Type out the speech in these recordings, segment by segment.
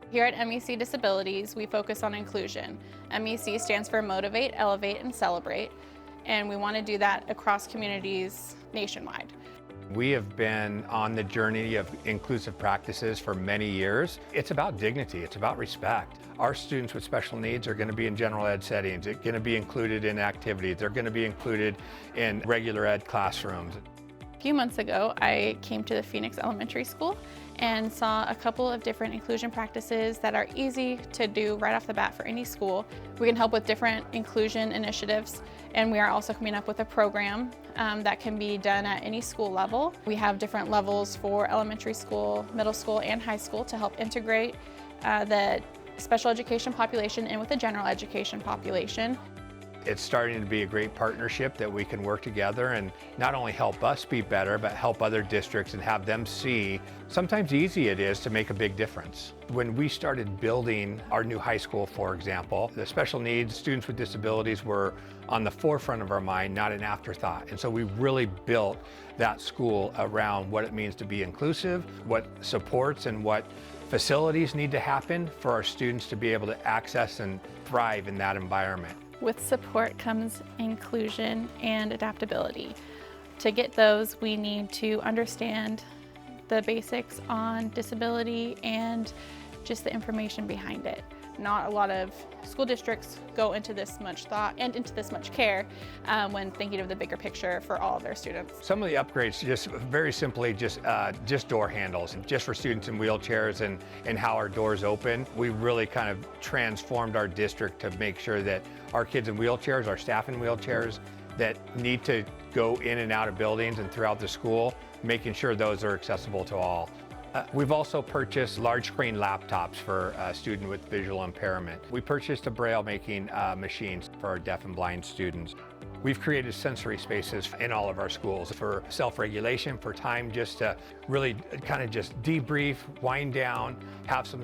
Here at MEC Disabilities, we focus on inclusion. MEC stands for Motivate, Elevate, and Celebrate, and we want to do that across communities nationwide. We have been on the journey of inclusive practices for many years. It's about dignity, it's about respect. Our students with special needs are going to be in general ed settings, they're going to be included in activities, they're going to be included in regular ed classrooms. A few months ago, I came to the Phoenix Elementary School and saw a couple of different inclusion practices that are easy to do right off the bat for any school. We can help with different inclusion initiatives, and we are also coming up with a program that can be done at any school level. We have different levels for elementary school, middle school, and high school to help integrate the special education population in with the general education population. It's starting to be a great partnership that we can work together and not only help us be better, but help other districts and have them see sometimes easy it is to make a big difference. When we started building our new high school, for example, the special needs students with disabilities were on the forefront of our mind, not an afterthought. And so we really built that school around what it means to be inclusive, what supports and what facilities need to happen for our students to be able to access and thrive in that environment. With support comes inclusion and adaptability. To get those, we need to understand the basics on disability and just the information behind it. Not a lot of school districts go into this much thought and into this much care when thinking of the bigger picture for all of their students. Some of the upgrades, just very simply, just door handles, just for students in wheelchairs and how our doors open. We really kind of transformed our district to make sure that our kids in wheelchairs, our staff in wheelchairs that need to go in and out of buildings and throughout the school, making sure those are accessible to all. We've also purchased large screen laptops for a student with visual impairment. We purchased a braille making machines for our deaf and blind students. We've created sensory spaces in all of our schools for self-regulation, for time just to really kind of just debrief, wind down, have some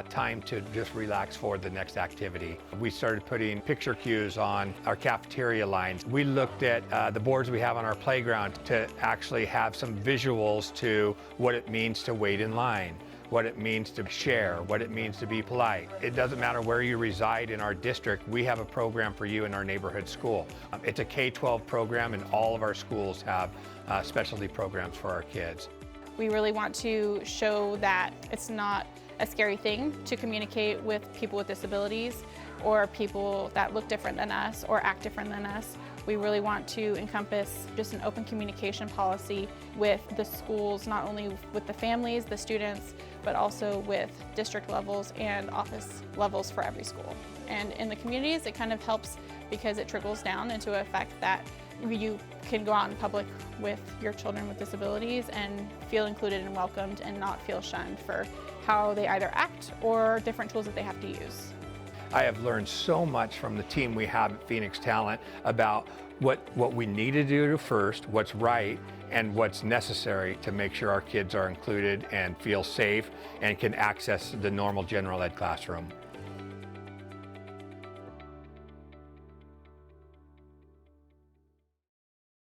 time to just relax for the next activity. We started putting picture cues on our cafeteria lines. We looked at the boards we have on our playground to actually have some visuals to what it means to wait in line, what it means to share, what it means to be polite. It doesn't matter where you reside in our district, we have a program for you in our neighborhood school. It's a K-12 program and all of our schools have specialty programs for our kids. We really want to show that it's not a scary thing to communicate with people with disabilities or people that look different than us or act different than us. We really want to encompass just an open communication policy with the schools, not only with the families, the students, but also with district levels and office levels for every school. And in the communities, it kind of helps because it trickles down into a fact that you can go out in public with your children with disabilities and feel included and welcomed and not feel shunned for how they either act or different tools that they have to use. I have learned so much from the team we have at Phoenix Talent about what we need to do first, what's right, and what's necessary to make sure our kids are included and feel safe and can access the normal general ed classroom.